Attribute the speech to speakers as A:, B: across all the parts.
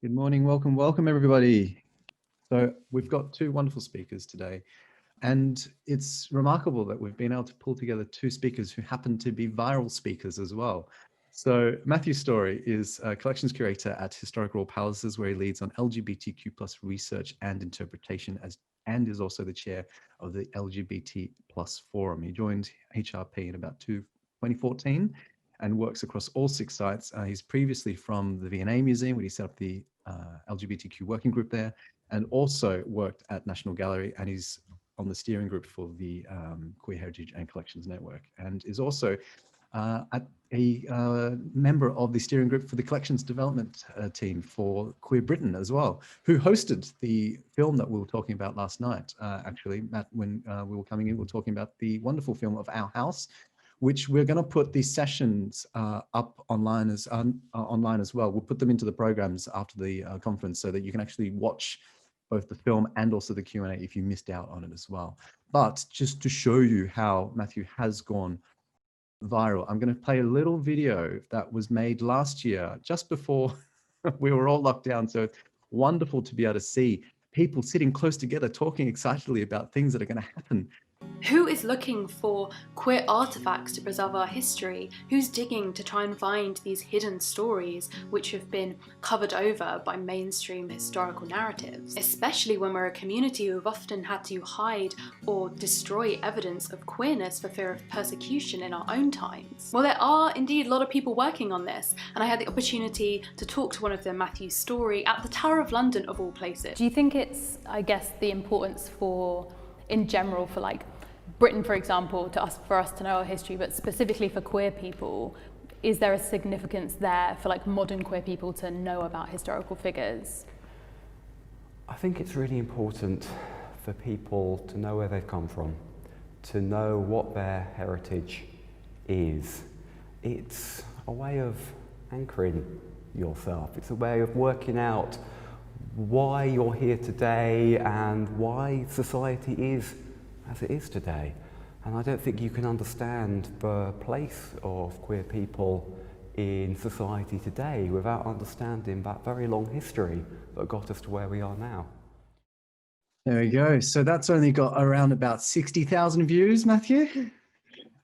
A: Good morning, welcome everybody. So we've got two wonderful speakers today, and it's remarkable that we've been able to pull together two speakers who happen to be viral speakers as well. So Matthew Storey is a collections curator at Historic Royal Palaces, where he leads on LGBTQ plus research and interpretation, and is also the chair of the LGBT plus forum. He joined HRP in about 2014 and works across all 6 sites. He's previously from the V&A Museum, where he set up the LGBTQ working group there, and also worked at National Gallery, and he's on the steering group for the Queer Heritage and Collections Network, and is also a member of the steering group for the collections development team for Queer Britain as well, who hosted the film that we were talking about last night. Actually, Matt, when we were coming in, we were talking about the wonderful film of Our House, which we're going to put these sessions up online as well. We'll put them into the programs after the conference so that you can actually watch both the film and also the Q&A if you missed out on it as well. But just to show you how Matthew has gone viral, I'm going to play a little video that was made last year, just before we were all locked down. So it's wonderful to be able to see people sitting close together, talking excitedly about things that are going to happen.
B: Who is looking for queer artifacts to preserve our history? Who's digging to try and find these hidden stories which have been covered over by mainstream historical narratives? Especially when we're a community who've often had to hide or destroy evidence of queerness for fear of persecution in our own times. Well, there are indeed a lot of people working on this, and I had the opportunity to talk to one of them, Matthew Storey, at the Tower of London of all places.
C: Do you think it's, I guess, the importance in general for like Britain, for example, for us to know our history, but specifically for queer people, is there a significance there for like modern queer people to know about historical figures?
D: I think it's really important for people to know where they've come from, to know what their heritage is. It's a way of anchoring yourself. It's a way of working out why you're here today and why society is as it is today. And I don't think you can understand the place of queer people in society today without understanding that very long history that got us to where we are now.
A: There we go. So that's only got around about 60,000 views, Matthew.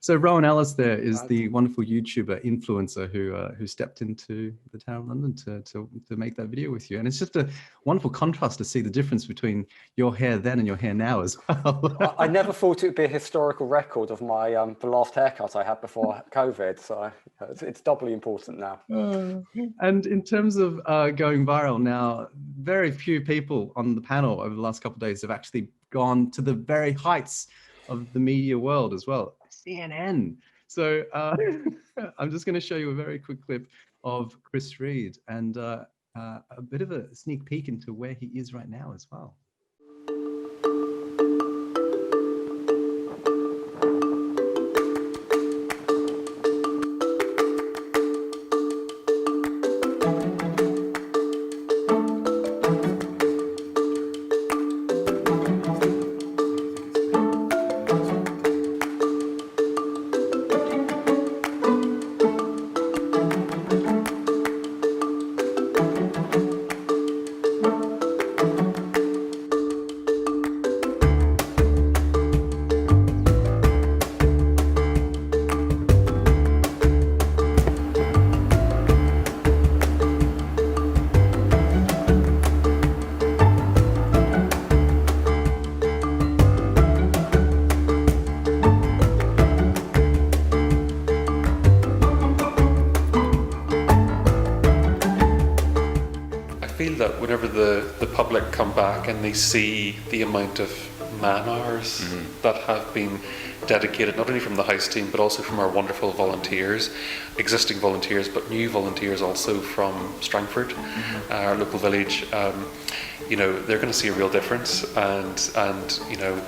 A: So Rowan Ellis there is the wonderful YouTuber influencer who stepped into the Tower of London to make that video with you. And it's just a wonderful contrast to see the difference between your hair then and your hair now as well.
E: I never thought it would be a historical record of my the last haircut I had before COVID. So it's doubly important now.
A: And in terms of going viral now, very few people on the panel over the last couple of days have actually gone to the very heights of the media world as well. CNN. So I'm just going to show you a very quick clip of Kris Reid and a bit of a sneak peek into where he is right now as well.
F: That whenever the public come back and they see the amount of man hours that have been dedicated, not only from the house team but also from our wonderful volunteers, existing volunteers but new volunteers also from Strangford, our local village, you know, they're going to see a real difference, and you know,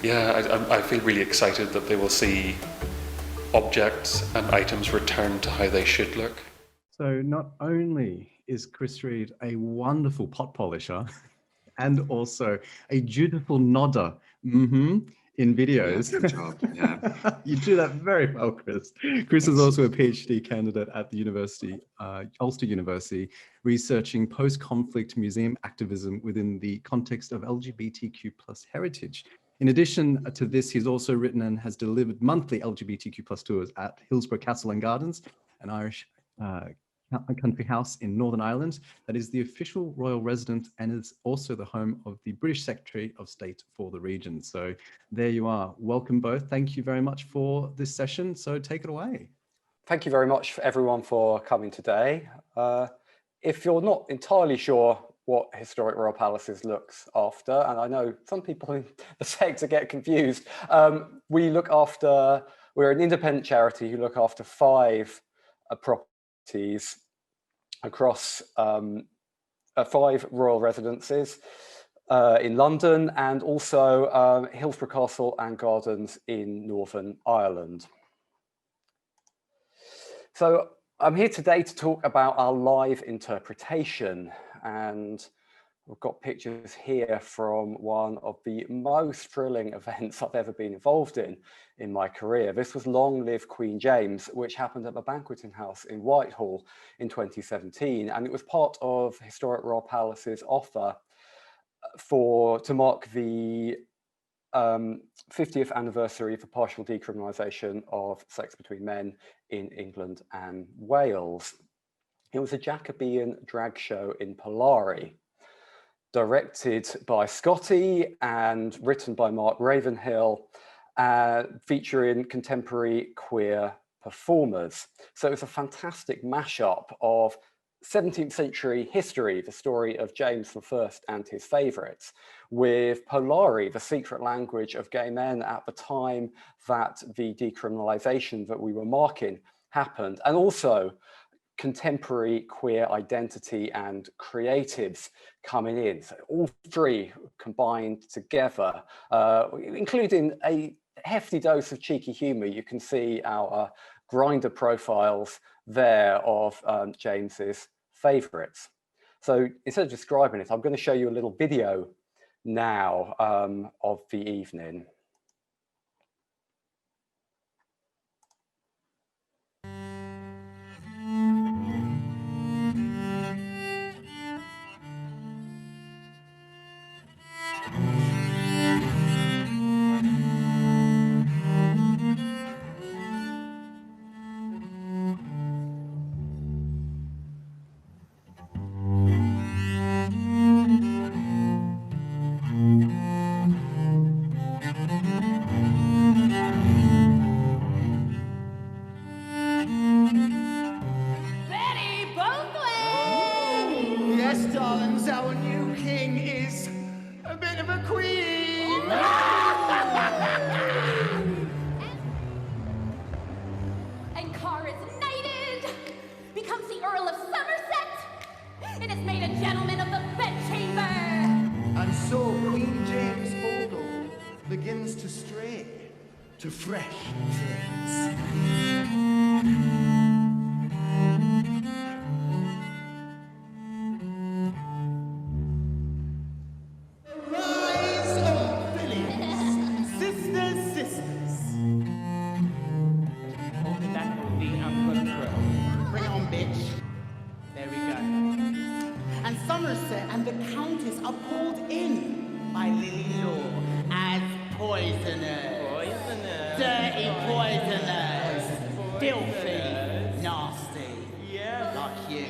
F: yeah, I feel really excited that they will see objects and items returned to how they should look.
A: So not only is Kris Reid a wonderful pot polisher and also a dutiful nodder in videos.
G: Yeah, good job. Yeah.
A: You do that very well, Kris. Kris is also a PhD candidate at the University, Ulster University, researching post-conflict museum activism within the context of LGBTQ plus heritage. In addition to this, he's also written and has delivered monthly LGBTQ plus tours at Hillsborough Castle and Gardens, an Irish country house in Northern Ireland that is the official royal residence and is also the home of the British Secretary of State for the region. So there you are. Welcome both. Thank you very much for this session. So take it away.
E: Thank you very much for everyone for coming today. If you're not entirely sure what Historic Royal Palaces looks after, and I know some people in the sector get confused, we're an independent charity who look after 5 properties across 5 royal residences in London, and also Hillsborough Castle and Gardens in Northern Ireland. So I'm here today to talk about our live interpretation, and we've got pictures here from one of the most thrilling events I've ever been involved in my career. This was Long Live Queen James, which happened at the Banqueting House in Whitehall in 2017. And it was part of Historic Royal Palace's offer to mark the 50th anniversary of the partial decriminalisation of sex between men in England and Wales. It was a Jacobean drag show in Polari, directed by Scotty and written by Mark Ravenhill, featuring contemporary queer performers. So it's a fantastic mashup of 17th century history, the story of James I and his favourites, with Polari, the secret language of gay men at the time that the decriminalisation that we were marking happened, and also contemporary queer identity and creatives coming in. So all 3 combined together, including a hefty dose of cheeky humour. You can see our Grindr profiles there of James's favourites. So instead of describing it, I'm going to show you a little video now of the evening.
H: To fresh things. Rise of Phillies, sisters.
I: Only that will be uncontrolled.
H: Bring it on, bitch. There we go. And Somerset and the Countess are pulled in by Lily Law as poisoners. Dirty poisoners, filthy, nasty,
I: Yeah.
H: like you.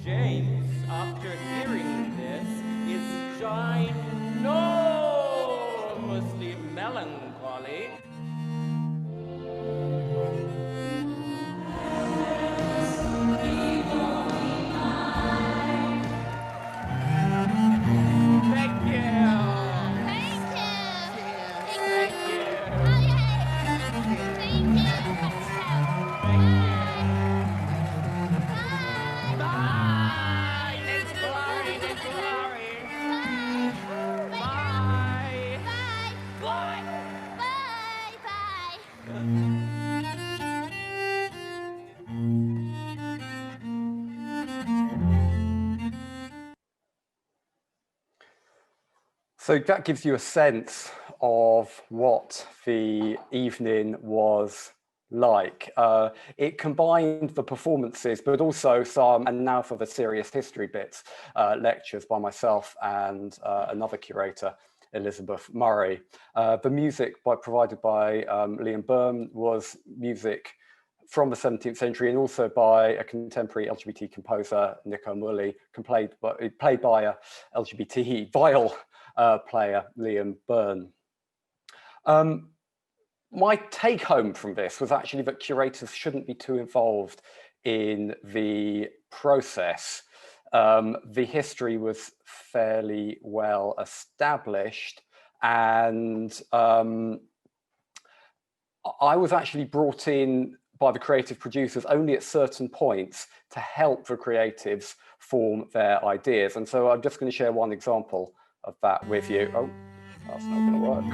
I: James, after hearing this, is ginormously melancholy.
E: So that gives you a sense of what the evening was like. It combined the performances, but also some, and now for the serious history bits, lectures by myself and another curator, Elizabeth Murray. The music provided by Liam Byrne was music from the 17th century, and also by a contemporary LGBT composer, Nico Mully, played by a LGBT viol player, Liam Byrne. My take home from this was actually that curators shouldn't be too involved in the process. The history was fairly well established, and I was actually brought in by the creative producers only at certain points to help the creatives form their ideas. And so I'm just going to share one example of that with you. Oh, that's not going to work.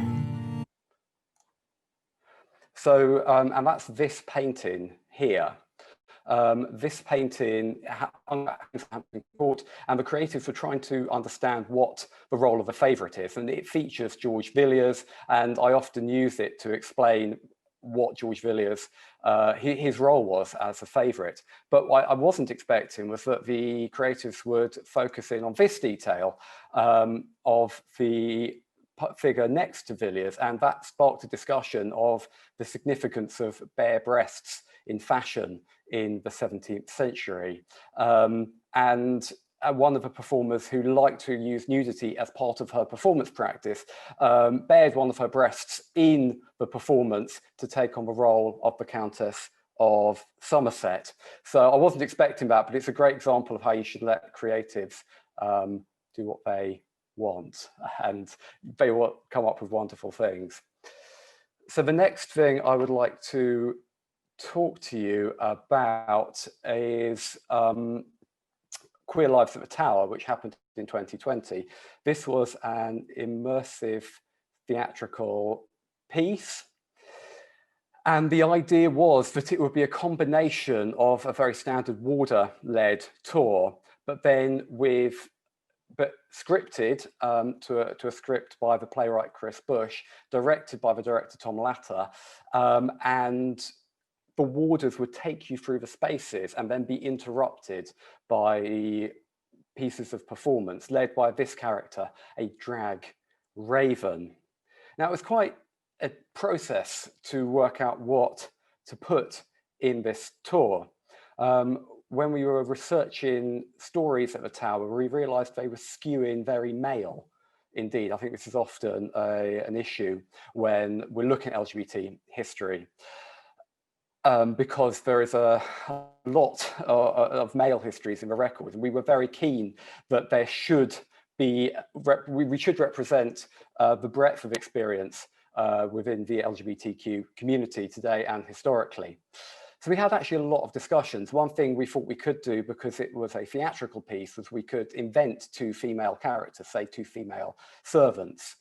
E: So, and that's this painting here. This painting hung at Hampton Court, and the creatives were trying to understand what the role of a favourite is. And it features George Villiers, and I often use it to explain what George Villiers, his role was as a favourite. But what I wasn't expecting was that the creatives would focus in on this detail of the figure next to Villiers, and that sparked a discussion of the significance of bare breasts in fashion in the 17th century. And one of the performers who liked to use nudity as part of her performance practice bared one of her breasts in the performance to take on the role of the Countess of Somerset. So I wasn't expecting that, but it's a great example of how you should let creatives do what they want, and they will come up with wonderful things. So the next thing I would like to talk to you about is Queer Lives at the Tower, which happened in 2020. This was an immersive theatrical piece, and the idea was that it would be a combination of a very standard Warder-led tour, but then scripted to a script by the playwright Chris Bush, directed by the director Tom Latter, and the warders would take you through the spaces and then be interrupted by pieces of performance led by this character, a drag raven. Now, it was quite a process to work out what to put in this tour. When we were researching stories at the Tower, we realised they were skewing very male. Indeed, I think this is often an issue when we're looking at LGBT history, because there is a lot of male histories in the record. We were very keen that there should be, we should represent the breadth of experience within the LGBTQ community today and historically. So we had actually a lot of discussions. One thing we thought we could do, because it was a theatrical piece, was we could invent two female characters, say two female servants.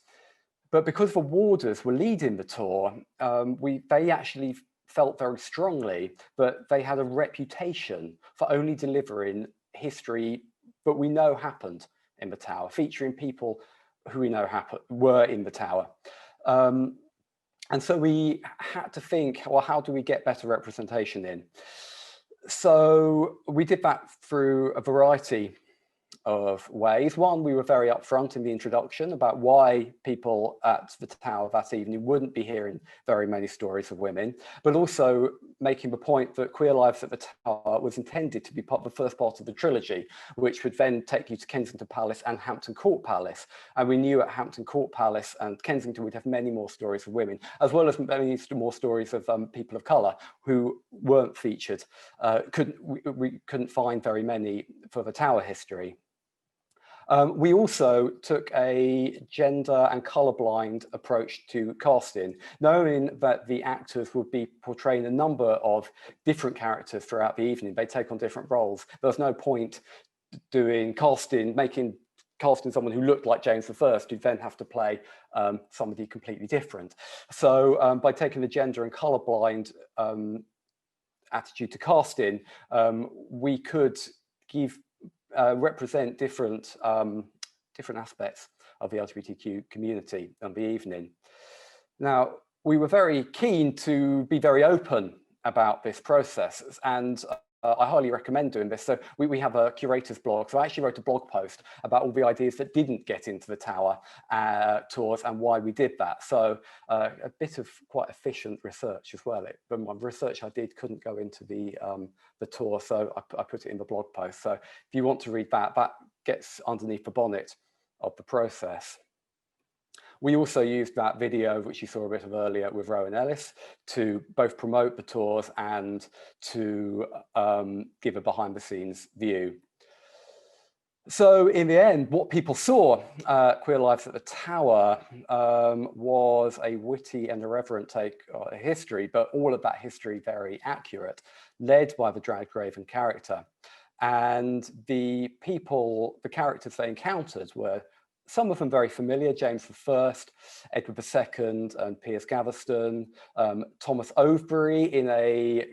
E: But because the warders were leading the tour, they actually felt very strongly that they had a reputation for only delivering history that we know happened in the Tower, featuring people who we know were in the Tower. And so we had to think, well, how do we get better representation in? So we did that through a variety of ways. One, we were very upfront in the introduction about why people at the Tower that evening wouldn't be hearing very many stories of women, but also making the point that Queer Lives at the Tower was intended to be the first part of the trilogy, which would then take you to Kensington Palace and Hampton Court Palace. And we knew at Hampton Court Palace and Kensington we'd have many more stories of women, as well as many more stories of people of colour who weren't featured. We couldn't find very many for the Tower history. We also took a gender and colourblind approach to casting, knowing that the actors would be portraying a number of different characters throughout the evening. They take on different roles. There was no point doing casting, casting someone who looked like James I, who'd then have to play somebody completely different. So by taking the gender and colourblind attitude to casting, we could represent different aspects of the LGBTQ community on the evening. Now, we were very keen to be very open about this process, and I highly recommend doing this. So we have a Curators blog. So I actually wrote a blog post about all the ideas that didn't get into the tower tours and why we did that. So a bit of quite efficient research as well. The research I did couldn't go into the tour, so I put it in the blog post. So if you want to read that, that gets underneath the bonnet of the process. We also used that video, which you saw a bit of earlier with Rowan Ellis, to both promote the tours and to give a behind the scenes view. So in the end, what people saw, Queer Lives at the Tower, was a witty and irreverent take on history, but all of that history very accurate, led by the dragged Raven character. And the people, the characters they encountered were some of them very familiar: James I, Edward II, and Piers Gaveston, Thomas Overbury in a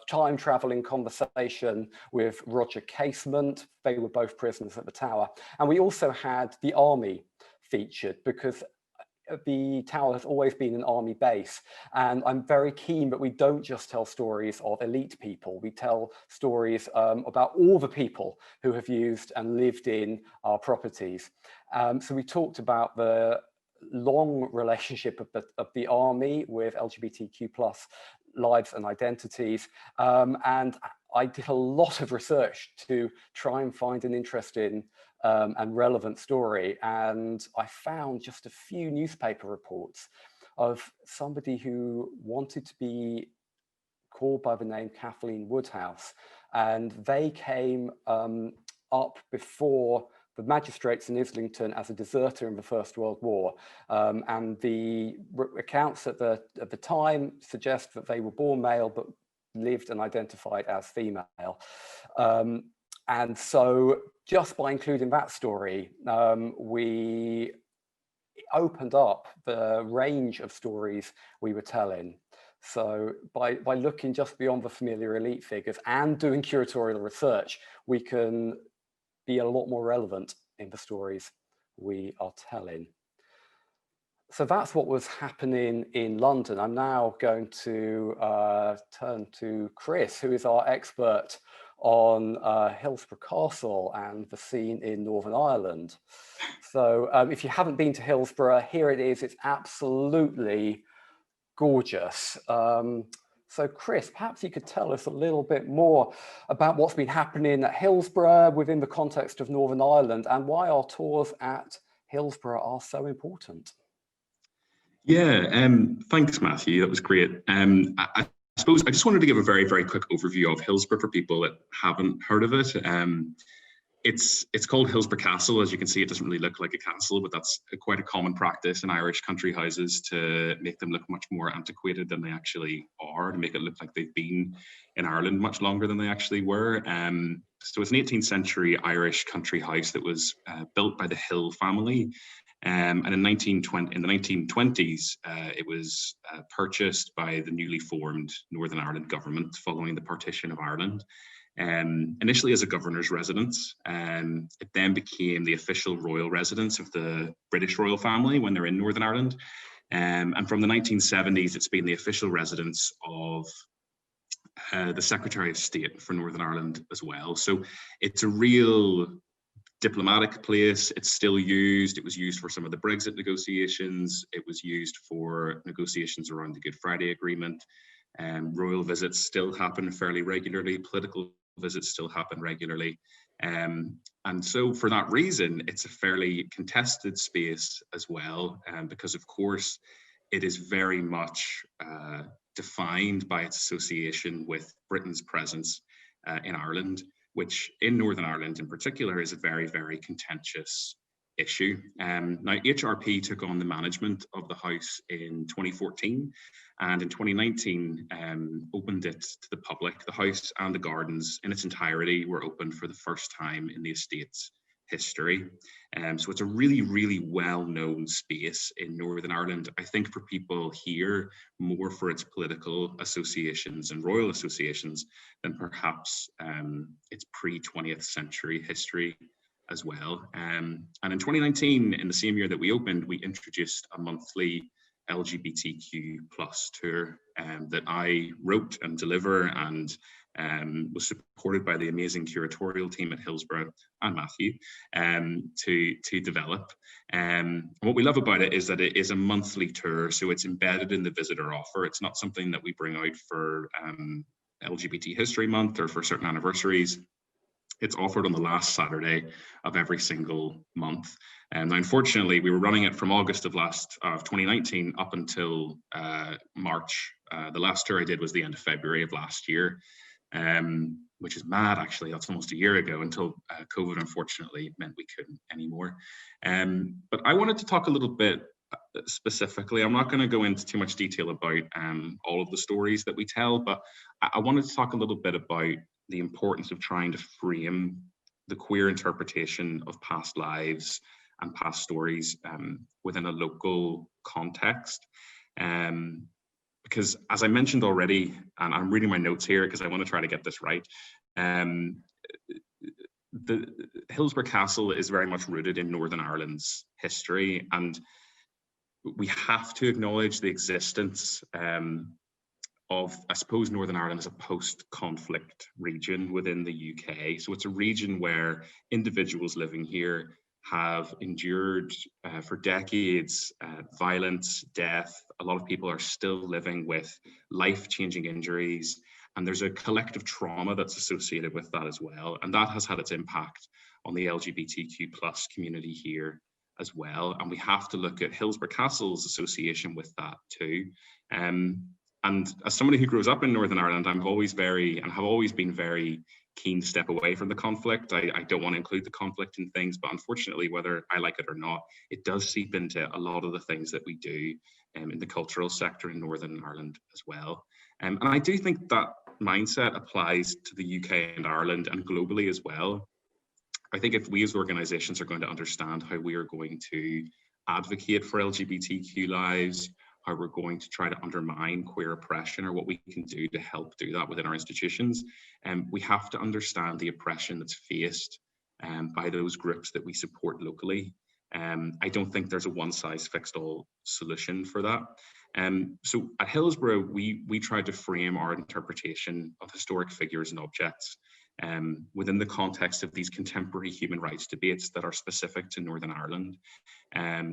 E: time-traveling conversation with Roger Casement. They were both prisoners at the Tower. And we also had the army featured, because the Tower has always been an army base, and I'm very keen that we don't just tell stories of elite people. We tell stories about all the people who have used and lived in our properties. So we talked about the long relationship of the army with LGBTQ plus lives and identities, and I did a lot of research to try and find an interesting and relevant story, and I found just a few newspaper reports of somebody who wanted to be called by the name Kathleen Woodhouse, and they came up before the magistrates in Islington as a deserter in the First World War, and the accounts at the time suggest that they were born male but lived and identified as female. And so just by including that story, we opened up the range of stories we were telling. So by looking just beyond the familiar elite figures and doing curatorial research, we can be a lot more relevant in the stories we are telling. So that's what was happening in London. I'm now going to turn to Kris, who is our expert on Hillsborough Castle and the scene in Northern Ireland. So if you haven't been to Hillsborough, here it is. It's absolutely gorgeous. So Kris, perhaps you could tell us a little bit more about what's been happening at Hillsborough within the context of Northern Ireland, and why our tours at Hillsborough are so important.
G: Yeah, thanks, Matthew. That was great. I suppose I just wanted to give a very, very quick overview of Hillsborough for people that haven't heard of it. It's called Hillsborough Castle. As you can see, it doesn't really look like a castle, but that's quite a common practice in Irish country houses to make them look much more antiquated than they actually are, to make it look like they've been in Ireland much longer than they actually were. So it's an 18th century Irish country house that was built by the Hill family. And in the 1920s, it was purchased by the newly formed Northern Ireland government following the partition of Ireland. Initially as a governor's residence, it then became the official royal residence of the British royal family when they're in Northern Ireland. And from the 1970s, it's been the official residence of the Secretary of State for Northern Ireland as well. So it's a real diplomatic place. It's still used. It was used for some of the Brexit negotiations. It was used for negotiations around the Good Friday Agreement. Royal visits still happen fairly regularly. Political visits still happen regularly. And so for that reason, it's a fairly contested space as well, because of course, it is very much defined by its association with Britain's presence in Ireland, which in Northern Ireland in particular is a very, very contentious issue. Now, HRP took on the management of the house in 2014, and in 2019 opened it to the public. The house and the gardens in its entirety were opened for the first time in the estate's history. So it's a really, really well-known space in Northern Ireland. I think for people here, more for its political associations and royal associations than perhaps its pre-20th century history as well. And in 2019, in the same year that we opened, we introduced a monthly LGBTQ plus tour that I wrote and deliver, and was supported by the amazing curatorial team at Hillsborough and Matthew to develop. And what we love about it is that it is a monthly tour, so it's embedded in the visitor offer. It's not something that we bring out for LGBT History Month or for certain anniversaries. It's offered on the last Saturday of every single month. And unfortunately, we were running it from August of 2019 up until March. The last tour I did was the end of February of last year, which is mad, actually. That's almost a year ago, until COVID, unfortunately, meant we couldn't anymore. But I wanted to talk a little bit specifically. I'm not going to go into too much detail about all of the stories that we tell, but I wanted to talk a little bit about the importance of trying to frame the queer interpretation of past lives and past stories within a local context. Because as I mentioned already, and I'm reading my notes here because I want to try to get this right, the Hillsborough Castle is very much rooted in Northern Ireland's history, and we have to acknowledge the existence of, I suppose, Northern Ireland as a post-conflict region within the UK. So it's a region where individuals living here have endured for decades violence, death. A lot of people are still living with life-changing injuries, and there's a collective trauma that's associated with that as well. And that has had its impact on the LGBTQ plus community here as well. And we have to look at Hillsborough Castle's association with that too. And as somebody who grows up in Northern Ireland, I'm always have always been very keen to step away from the conflict. I don't want to include the conflict in things, but unfortunately, whether I like it or not, it does seep into a lot of the things that we do in the cultural sector in Northern Ireland as well. And I do think that mindset applies to the UK and Ireland and globally as well. I think if we as organisations are going to understand how we are going to advocate for LGBTQ lives, how we're going to try to undermine queer oppression, or what we can do to help do that within our institutions, we have to understand the oppression that's faced by those groups that we support locally. I don't think there's a one-size-fits-all solution for that. So at Hillsborough, we tried to frame our interpretation of historic figures and objects within the context of these contemporary human rights debates that are specific to Northern Ireland.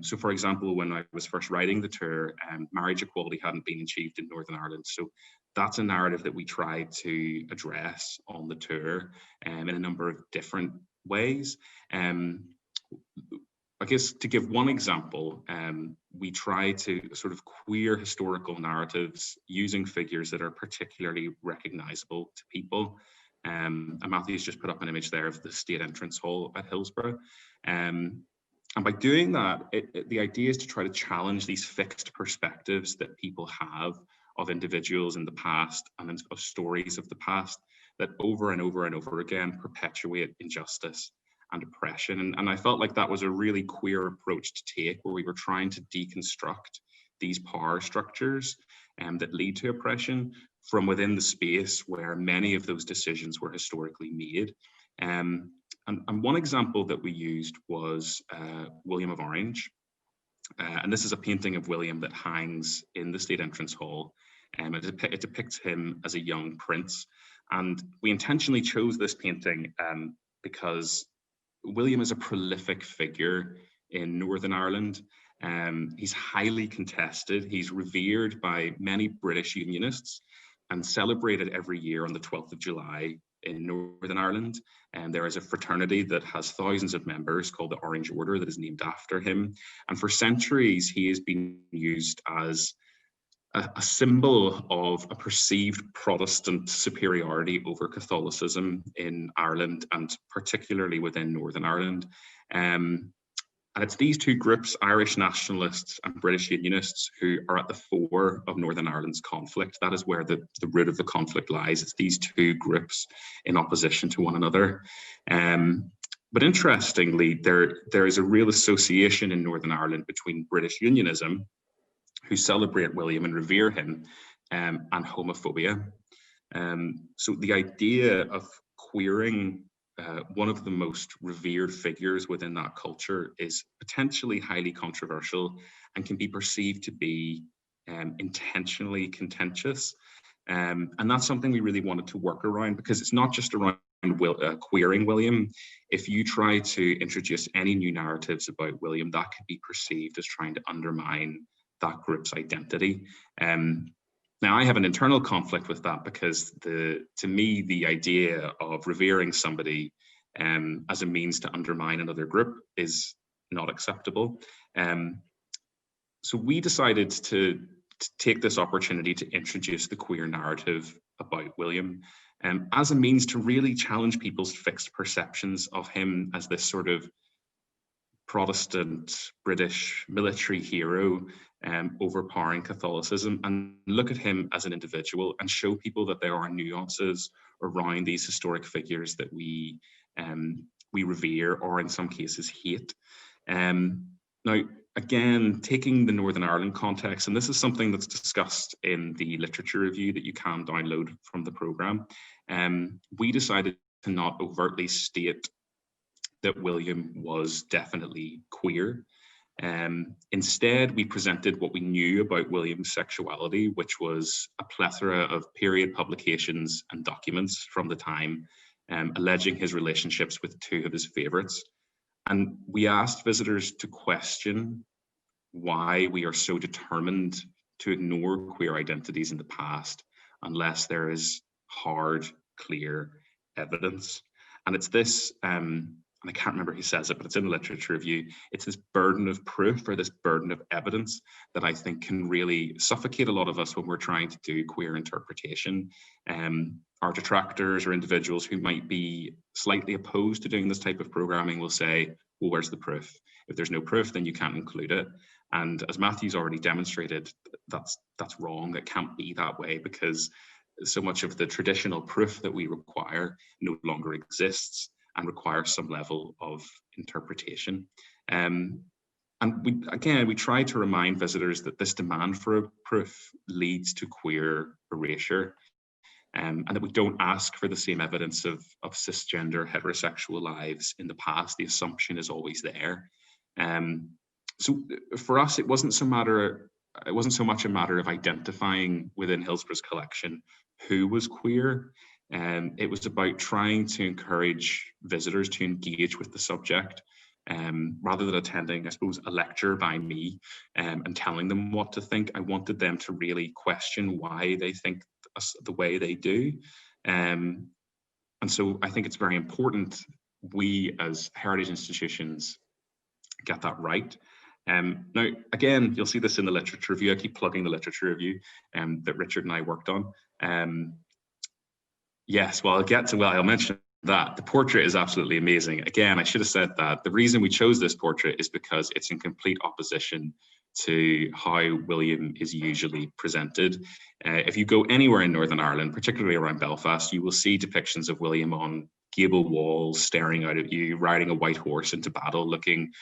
G: So for example, when I was first writing the tour, marriage equality hadn't been achieved in Northern Ireland. So that's a narrative that we tried to address on the tour in a number of different ways. I guess to give one example, we try to sort of queer historical narratives using figures that are particularly recognizable to people. And Matthew's just put up an image there of the state entrance hall at Hillsborough. And by doing that, the idea is to try to challenge these fixed perspectives that people have of individuals in the past and of stories of the past that over and over and over again perpetuate injustice and oppression. And I felt like that was a really queer approach to take, where we were trying to deconstruct these power structures that lead to oppression from within the space where many of those decisions were historically made. And one example that we used was William of Orange. And this is a painting of William that hangs in the State Entrance Hall. It depicts him as a young prince. And we intentionally chose this painting because William is a prolific figure in Northern Ireland. He's highly contested. He's revered by many British Unionists and celebrated every year on the 12th of July in Northern Ireland. And there is a fraternity that has thousands of members called the Orange Order that is named after him. And for centuries, he has been used as a symbol of a perceived Protestant superiority over Catholicism in Ireland, and particularly within Northern Ireland. And it's these two groups, Irish nationalists and British Unionists, who are at the fore of Northern Ireland's conflict. That is where the root of the conflict lies. It's these two groups in opposition to one another. But interestingly, there is a real association in Northern Ireland between British Unionism, who celebrate William and revere him, and homophobia. So the idea of queering one of the most revered figures within that culture is potentially highly controversial and can be perceived to be intentionally contentious. And that's something we really wanted to work around, because it's not just around queering William. If you try to introduce any new narratives about William, that could be perceived as trying to undermine that group's identity. Now, I have an internal conflict with that, because to me, the idea of revering somebody as a means to undermine another group is not acceptable. So we decided to take this opportunity to introduce the queer narrative about William as a means to really challenge people's fixed perceptions of him as this sort of Protestant British military hero overpowering Catholicism, and look at him as an individual and show people that there are nuances around these historic figures that we revere, or in some cases hate. Now, again, taking the Northern Ireland context, and this is something that's discussed in the literature review that you can download from the programme, we decided to not overtly state that William was definitely queer. Instead, we presented what we knew about William's sexuality, which was a plethora of period publications and documents from the time, alleging his relationships with two of his favourites. And we asked visitors to question why we are so determined to ignore queer identities in the past unless there is hard, clear evidence. And it's this, and I can't remember who says it, but it's in the literature review, it's this burden of proof, or this burden of evidence, that I think can really suffocate a lot of us when we're trying to do queer interpretation. Our detractors, or individuals who might be slightly opposed to doing this type of programming, will say, well, where's the proof? If there's no proof, then you can't include it. And as Matthew's already demonstrated, that's wrong. It can't be that way, because so much of the traditional proof that we require no longer exists and requires some level of interpretation. And we try to remind visitors that this demand for a proof leads to queer erasure, and that we don't ask for the same evidence of cisgender heterosexual lives in the past. The assumption is always there. So for us, it wasn't so much a matter of identifying within Hillsborough's collection who was queer. It was about trying to encourage visitors to engage with the subject, rather than attending, I suppose, a lecture by me and telling them what to think. I wanted them to really question why they think the way they do. And so I think it's very important we as heritage institutions get that right. Now, again, you'll see this in the literature review. I keep plugging the literature review that Richard and I worked on. Yes, well, I'll mention that. The portrait is absolutely amazing. Again, I should have said that. The reason we chose this portrait is because it's in complete opposition to how William is usually presented. If you go anywhere in Northern Ireland, particularly around Belfast, you will see depictions of William on gable walls, staring out at you, riding a white horse into battle, looking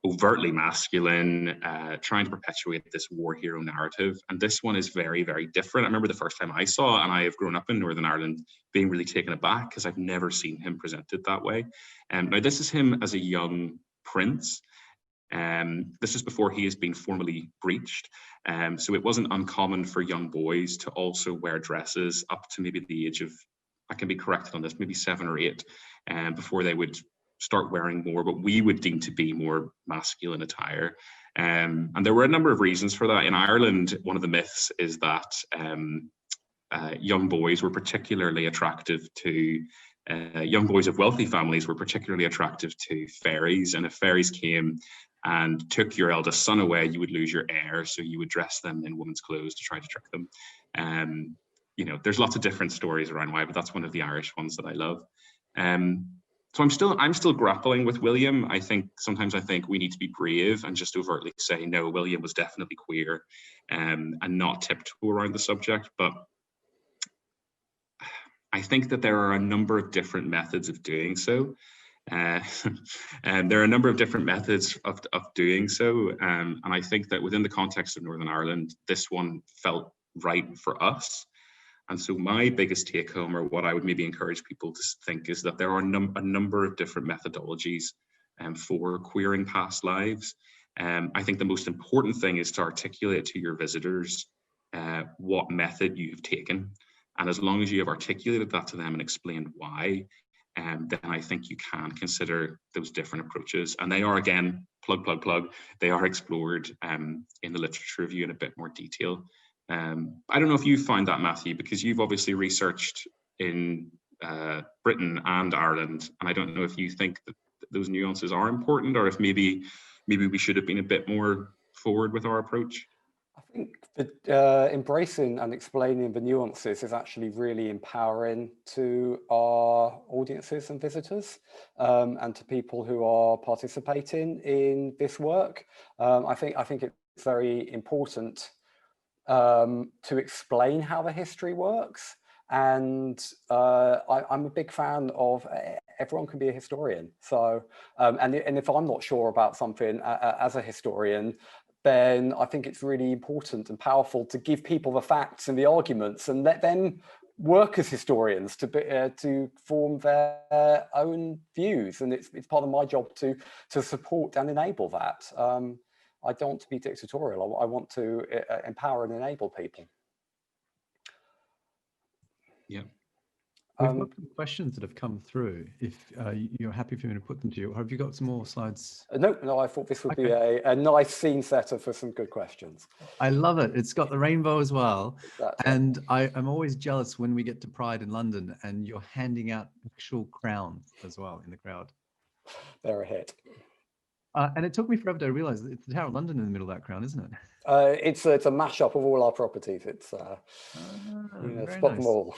G: overtly masculine, trying to perpetuate this war hero narrative. And this one is very, very different. I remember the first time I saw it, and I have grown up in Northern Ireland, being really taken aback because I've never seen him presented that way. Now, this is him as a young prince. This is before he has been formally breeched. So it wasn't uncommon for young boys to also wear dresses up to maybe the age of, I can be corrected on this, maybe 7 or 8, before they would start wearing more, but we would deem to be more masculine attire. And there were a number of reasons for that. In Ireland, one of the myths is that young boys were particularly attractive to, young boys of wealthy families were particularly attractive to fairies. And if fairies came and took your eldest son away, you would lose your heir. So you would dress them in women's clothes to try to trick them. You know, there's lots of different stories around why, but that's one of the Irish ones that I love. So I'm still grappling with William. Sometimes I think we need to be brave and just overtly say, no, William was definitely queer, and not tiptoe around the subject. But I think that there are a number of different methods of doing so. And there are a number of different methods of doing so. And I think that within the context of Northern Ireland, this one felt right for us. And so my biggest take home, or what I would maybe encourage people to think, is that there are a number of different methodologies for queering past lives. I think the most important thing is to articulate to your visitors what method you've taken. And as long as you have articulated that to them and explained why, then I think you can consider those different approaches. And they are, again, plug, they are explored in the literature review in a bit more detail. I don't know if you find that, Matthew, because you've obviously researched in Britain and Ireland, and I don't know if you think that those nuances are important, or if maybe we should have been a bit more forward with our approach.
E: I think that embracing and explaining the nuances is actually really empowering to our audiences and visitors, and to people who are participating in this work. I think it's very important to explain how the history works. And I'm a big fan of everyone can be a historian. So, and if I'm not sure about something as a historian, then I think it's really important and powerful to give people the facts and the arguments and let them work as historians to form their own views. And it's part of my job to support and enable that. I don't want to be dictatorial. I want to empower and enable people.
G: Yeah.
A: We've got some questions that have come through. If you're happy for me to put them to you, or have you got some more slides?
E: No, I thought this would be a nice scene setter for some good questions.
A: I love it. It's got the rainbow as well.
E: That's
A: and I'm always jealous when we get to Pride in London and you're handing out actual crowns as well in the crowd.
E: They're a hit.
A: And it took me forever to realize that it's the Tower of London in the middle of that crown, isn't it?
E: It's a mashup of all our properties. It's spot
A: nice.
E: them all.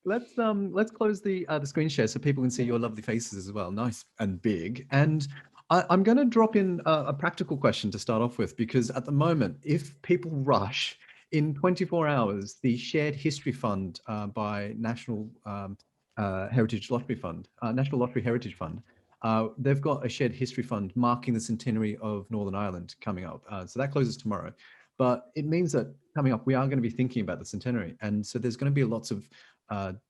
A: Let's close the screen share so people can see your lovely faces as well. Nice and big. And I'm going to drop in a practical question to start off with, because at the moment, if people rush, in 24 hours, the Shared History Fund by National Heritage Lottery Fund, National Lottery Heritage Fund, they've got a Shared History Fund marking the centenary of Northern Ireland coming up. So that closes tomorrow. But it means that coming up, we are going to be thinking about the centenary. And so there's going to be lots of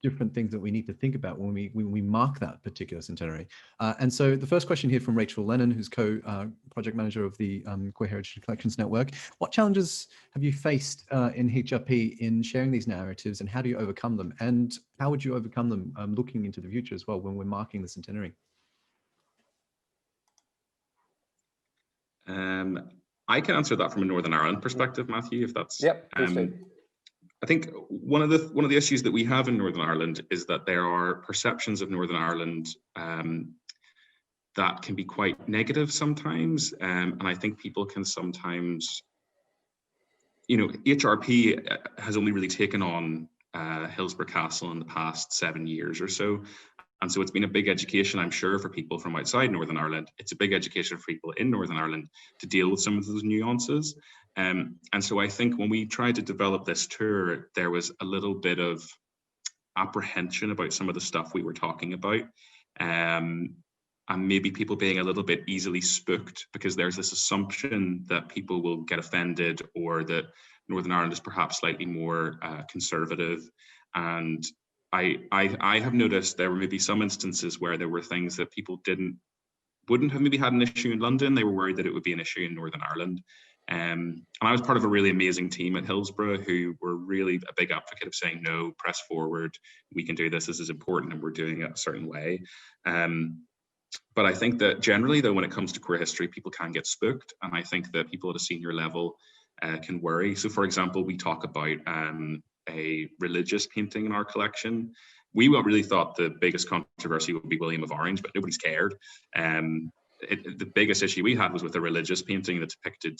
A: different things that we need to think about when we mark that particular centenary. And so the first question here from Rachel Lennon, who's co-project manager of the Queer Heritage Collections Network. What challenges have you faced in HRP in sharing these narratives, and how do you overcome them? And how would you overcome them looking into the future as well when we're marking the centenary?
G: I can answer that from a Northern Ireland perspective, Matthew, if that's...
E: Yep, please do.
G: I think one of the issues that we have in Northern Ireland is that there are perceptions of Northern Ireland that can be quite negative sometimes, and I think people can sometimes, HRP has only really taken on Hillsborough Castle in the past 7 years or so, and so it's been a big education, I'm sure, for people from outside Northern Ireland. It's a big education for people in Northern Ireland to deal with some of those nuances. And so I think when we tried to develop this tour, there was a little bit of apprehension about some of the stuff we were talking about. And maybe people being a little bit easily spooked because there's this assumption that people will get offended, or that Northern Ireland is perhaps slightly more conservative. And I have noticed there were maybe some instances where there were things that people wouldn't have maybe had an issue in London. They were worried that it would be an issue in Northern Ireland. And I was part of a really amazing team at Hillsborough who were really a big advocate of saying, no, press forward, we can do this is important, and we're doing it a certain way. But I think that generally, though, when it comes to queer history, people can get spooked. And I think that people at a senior level can worry. So, for example, we talk about a religious painting in our collection. We really thought the biggest controversy would be William of Orange, but nobody's cared. The biggest issue we had was with a religious painting that depicted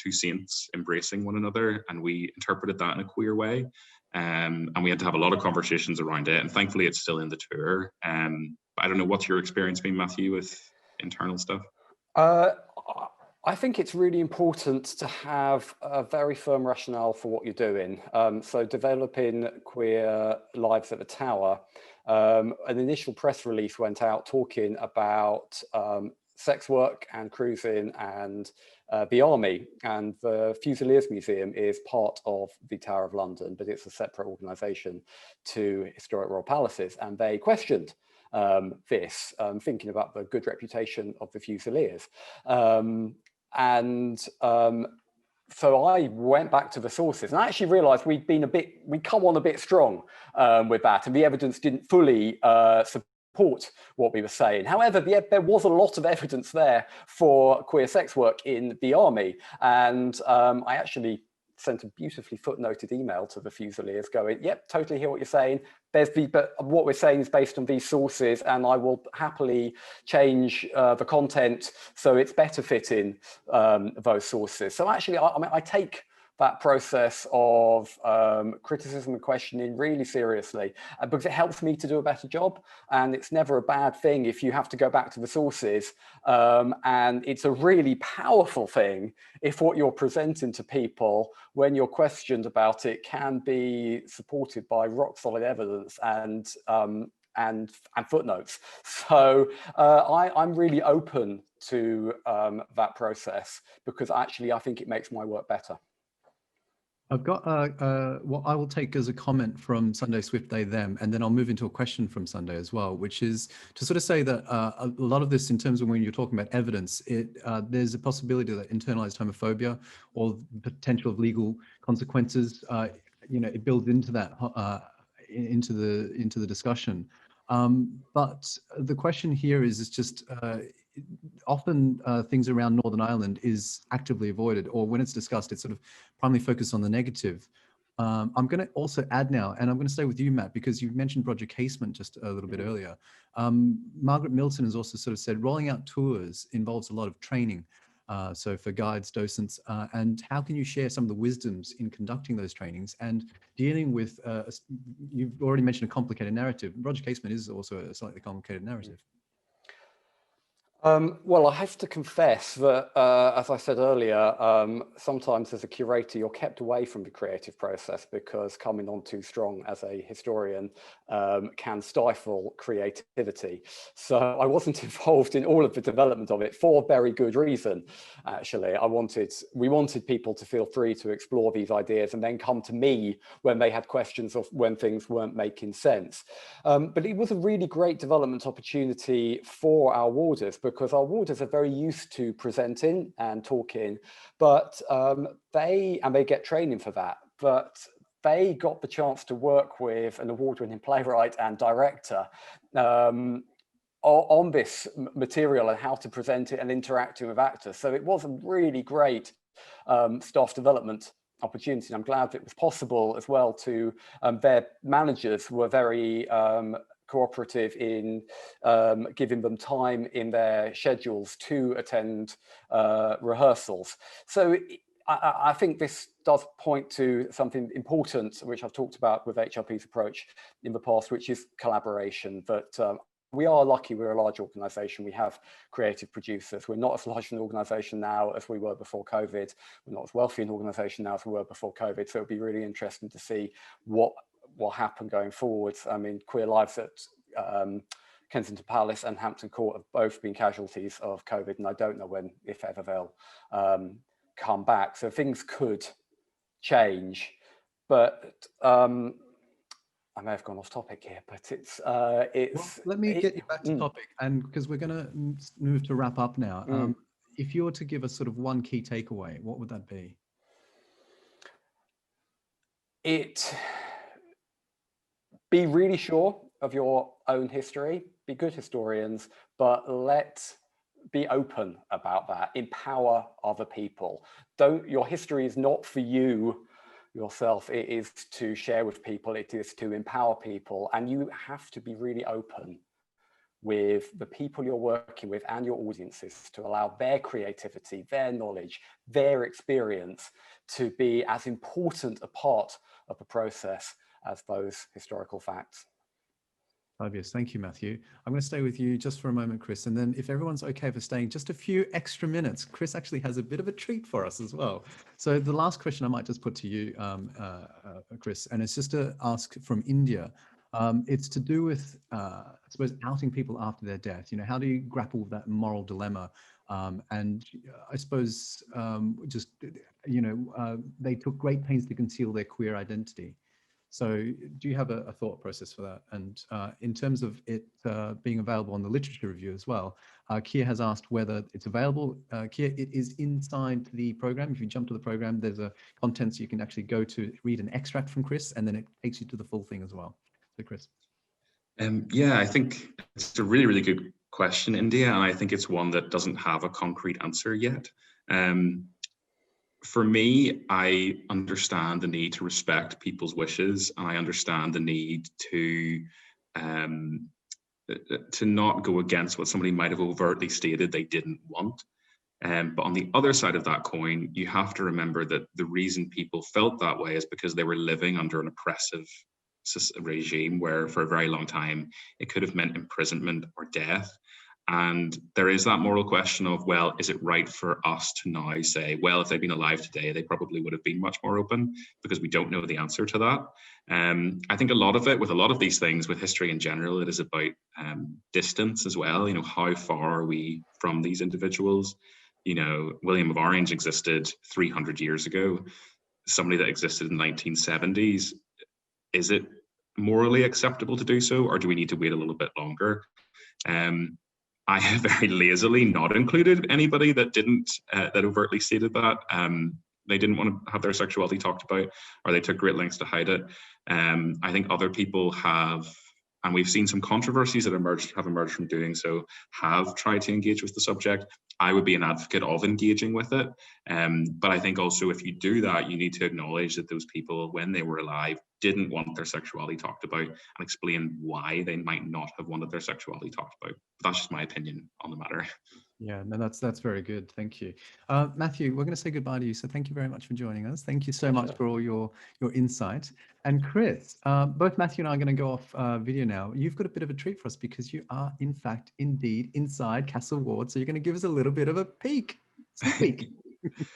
G: two saints embracing one another, and we interpreted that in a queer way. And we had to have a lot of conversations around it, and thankfully it's still in the tour. But I don't know, what's your experience been, Matthew, with internal stuff?
E: I think it's really important to have a very firm rationale for what you're doing. So developing Queer Lives at the Tower, an initial press release went out talking about sex work and cruising and the army. And the Fusiliers Museum is part of the Tower of London, but it's a separate organisation to Historic Royal Palaces. And they questioned this, thinking about the good reputation of the Fusiliers. So I went back to the sources and I actually realised we'd come on a bit strong with that, and the evidence didn't fully support what we were saying. However, there was a lot of evidence there for queer sex work in the army, and I actually sent a beautifully footnoted email to the Fusiliers going, yep, totally hear what you're saying. But what we're saying is based on these sources, and I will happily change the content so it's better fitting those sources. So actually, I take that process of criticism and questioning really seriously, because it helps me to do a better job. And it's never a bad thing if you have to go back to the sources. And it's a really powerful thing if what you're presenting to people when you're questioned about it can be supported by rock solid evidence and footnotes. So I'm really open to that process, because actually I think it makes my work better.
A: I've got what I will take as a comment from Sunday Swift Day Them, and then I'll move into a question from Sunday as well, which is to sort of say that a lot of this, in terms of when you're talking about evidence, there's a possibility that internalized homophobia or the potential of legal consequences, it builds into that into the discussion. But the question here is just often things around Northern Ireland is actively avoided, or when it's discussed, it's sort of primarily focused on the negative. I'm going to also add now, and I'm going to stay with you, Matt, because you mentioned Roger Casement just a little bit earlier. Margaret Milton has also sort of said rolling out tours involves a lot of training. So for guides, docents, and how can you share some of the wisdoms in conducting those trainings and dealing with, you've already mentioned a complicated narrative. Roger Casement is also a slightly complicated narrative.
E: Well, I have to confess that, as I said earlier, sometimes as a curator, you're kept away from the creative process because coming on too strong as a historian can stifle creativity. So I wasn't involved in all of the development of it for very good reason, actually. We wanted people to feel free to explore these ideas and then come to me when they had questions of when things weren't making sense. But it was a really great development opportunity for our warders, because our warders are very used to presenting and talking, but they get training for that, but they got the chance to work with an award-winning playwright and director on this material and how to present it and interacting with actors. So it was a really great staff development opportunity. And I'm glad that it was possible as well to, their managers were very cooperative in giving them time in their schedules to attend rehearsals. So I think this does point to something important, which I've talked about with HRP's approach in the past, which is collaboration. That we are lucky, we're a large organisation, we have creative producers. We're not as large an organisation now as we were before COVID. We're not as wealthy an organisation now as we were before COVID. So it'll be really interesting to see what will happen going forward. I mean, Queer Lives at Kensington Palace and Hampton Court have both been casualties of COVID, and I don't know when, if ever, they'll come back. So things could change, but I may have gone off topic here, but it's well,
A: let me get you back to topic, and because we're going to move to wrap up now. If you were to give us sort of one key takeaway, what would that be?
E: Be really sure of your own history, be good historians, but be open about that, empower other people. Your history is not for you yourself, it is to share with people, it is to empower people, and you have to be really open with the people you're working with and your audiences to allow their creativity, their knowledge, their experience to be as important a part of the process as those historical facts.
A: Obvious. Thank you, Matthew. I'm going to stay with you just for a moment, Kris, and then if everyone's okay for staying just a few extra minutes, Kris actually has a bit of a treat for us as well. So the last question I might just put to you, Kris, and it's just to ask from India. It's to do with, I suppose, outing people after their death. How do you grapple with that moral dilemma? And I suppose they took great pains to conceal their queer identity. So do you have a thought process for that? And in terms of it being available on the literature review as well, Kia has asked whether it's available. Kia, it is inside the program. If you jump to the program, there's a contents you can actually go to read an extract from Kris, and then it takes you to the full thing as well. So Kris.
G: Yeah, I think it's a really, really good question, India, and I think it's one that doesn't have a concrete answer yet. For me, I understand the need to respect people's wishes, and I understand the need to not go against what somebody might have overtly stated they didn't want. But on the other side of that coin, you have to remember that the reason people felt that way is because they were living under an oppressive regime where for a very long time it could have meant imprisonment or death. And there is that moral question of, well, is it right for us to now say, well, if they'd been alive today, they probably would have been much more open, because we don't know the answer to that. I think a lot of it, with a lot of these things, with history in general, it is about distance as well. How far are we from these individuals? William of Orange existed 300 years ago. Somebody that existed in the 1970s, is it morally acceptable to do so, or do we need to wait a little bit longer? I have very lazily not included anybody that didn't, that overtly stated that. They didn't want to have their sexuality talked about, or they took great lengths to hide it. I think other people have, and we've seen some controversies that have emerged from doing so, have tried to engage with the subject. I would be an advocate of engaging with it. But I think also if you do that, you need to acknowledge that those people, when they were alive, didn't want their sexuality talked about, and explain why they might not have wanted their sexuality talked about. But that's just my opinion on the matter.
A: Yeah, no, that's very good. Thank you. Matthew, we're going to say goodbye to you. So thank you very much for joining us. Thank you so much for all your insight. And Kris, both Matthew and I are going to go off video now. You've got a bit of a treat for us because you are, in fact, indeed inside Castle Ward. So you're going to give us a little bit of a peek. Sneak peek.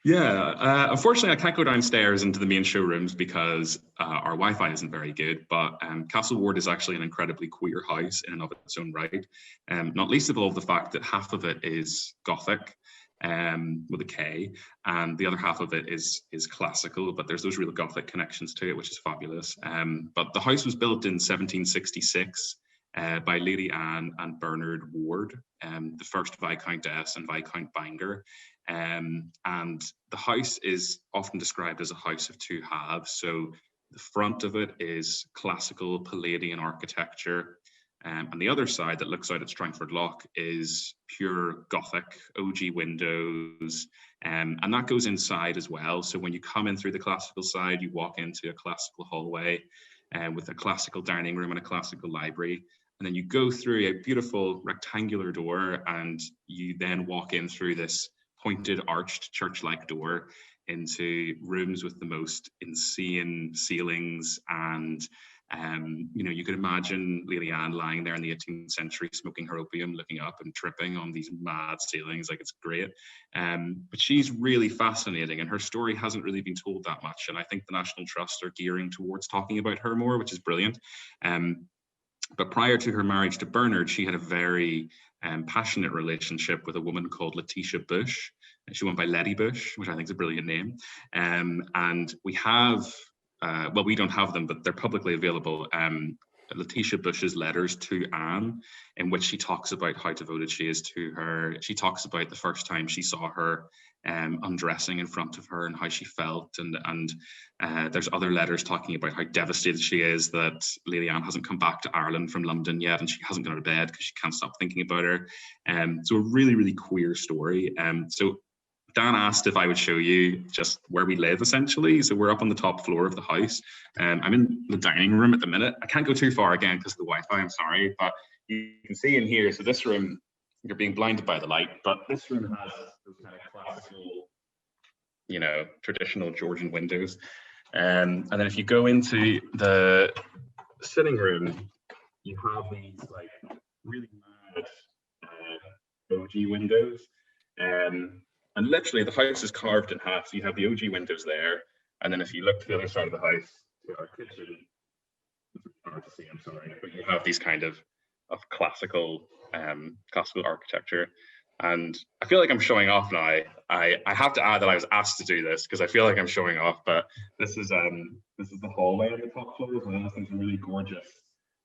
G: Yeah, unfortunately, I can't go downstairs into the main showrooms because our Wi-Fi isn't very good, but Castle Ward is actually an incredibly queer house in and of its own right, not least of all the fact that half of it is Gothic, with a K, and the other half of it is classical, but there's those real Gothic connections to it, which is fabulous. But the house was built in 1766 by Lady Anne and Bernard Ward, the first Viscountess and Viscount Bangor. And the house is often described as a house of two halves. So the front of it is classical Palladian architecture, and the other side that looks out at Strangford Lough is pure Gothic OG windows, and that goes inside as well. So when you come in through the classical side, you walk into a classical hallway with a classical dining room and a classical library. And then you go through a beautiful rectangular door, and you then walk in through this pointed arched church-like door into rooms with the most insane ceilings. And you could imagine Lady Anne lying there in the 18th century smoking her opium, looking up and tripping on these mad ceilings. Like, it's great. But she's really fascinating, and her story hasn't really been told that much, and I think the National Trust are gearing towards talking about her more, which is brilliant. But prior to her marriage to Bernard, she had a very passionate relationship with a woman called Letitia Bush. She went by Letty Bush, which I think is a brilliant name. And we have, well, we don't have them, but they're publicly available. Letitia Bush's letters to Anne, in which she talks about how devoted she is to her. She talks about the first time she saw her undressing in front of her and how she felt, and there's other letters talking about how devastated she is that Lady Anne hasn't come back to Ireland from London yet, and she hasn't gone to bed because she can't stop thinking about her. So a really, really queer story. So Dan asked if I would show you just where we live, essentially. So we're up on the top floor of the house. I'm in the dining room at the minute. I can't go too far again because of the Wi-Fi, I'm sorry, but you can see in here. So this room, you're being blinded by the light, but this room has those kind of classical, traditional Georgian windows. And then if you go into the sitting room, you have these like really mad OG windows. And literally the house is carved in half. So you have the OG windows there. And then if you look to the other side of the house, to our kitchen, hard to see, I'm sorry, but you have these kind of classical architecture. And I feel like I'm showing off now. I have to add that I was asked to do this because I feel like I'm showing off, but this is the hallway on the top floor as well. It's a really gorgeous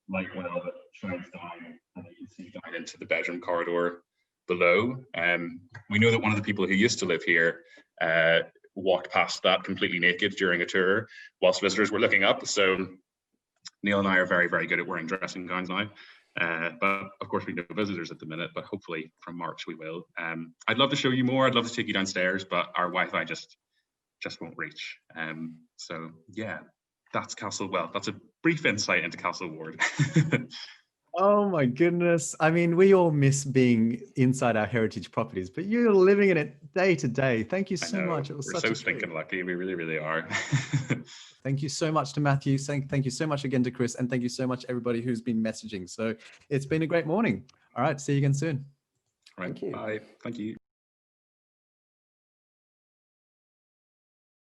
G: light well that shines down, and you can see down into the bedroom corridor below. We know that one of the people who used to live here walked past that completely naked during a tour whilst visitors were looking up. So Neil and I are very, very good at wearing dressing gowns now. But of course we have no visitors at the minute, but hopefully from March we will. I'd love to show you more. I'd love to take you downstairs, but our Wi-Fi just won't reach. So yeah, that's Castle. Well, that's a brief insight into Castle Ward.
A: Oh my goodness. I mean, we all miss being inside our heritage properties, but you're living in it day to day. Thank you so much. It was
G: We're
A: such
G: so
A: a
G: stinking lucky. We really, really are.
A: Thank you so much to Matthew. Thank you so much again to Kris. And thank you so much everybody who's been messaging. So it's been a great morning. All right. See you again soon.
G: Right.
E: Thank you.
G: Bye. Thank you.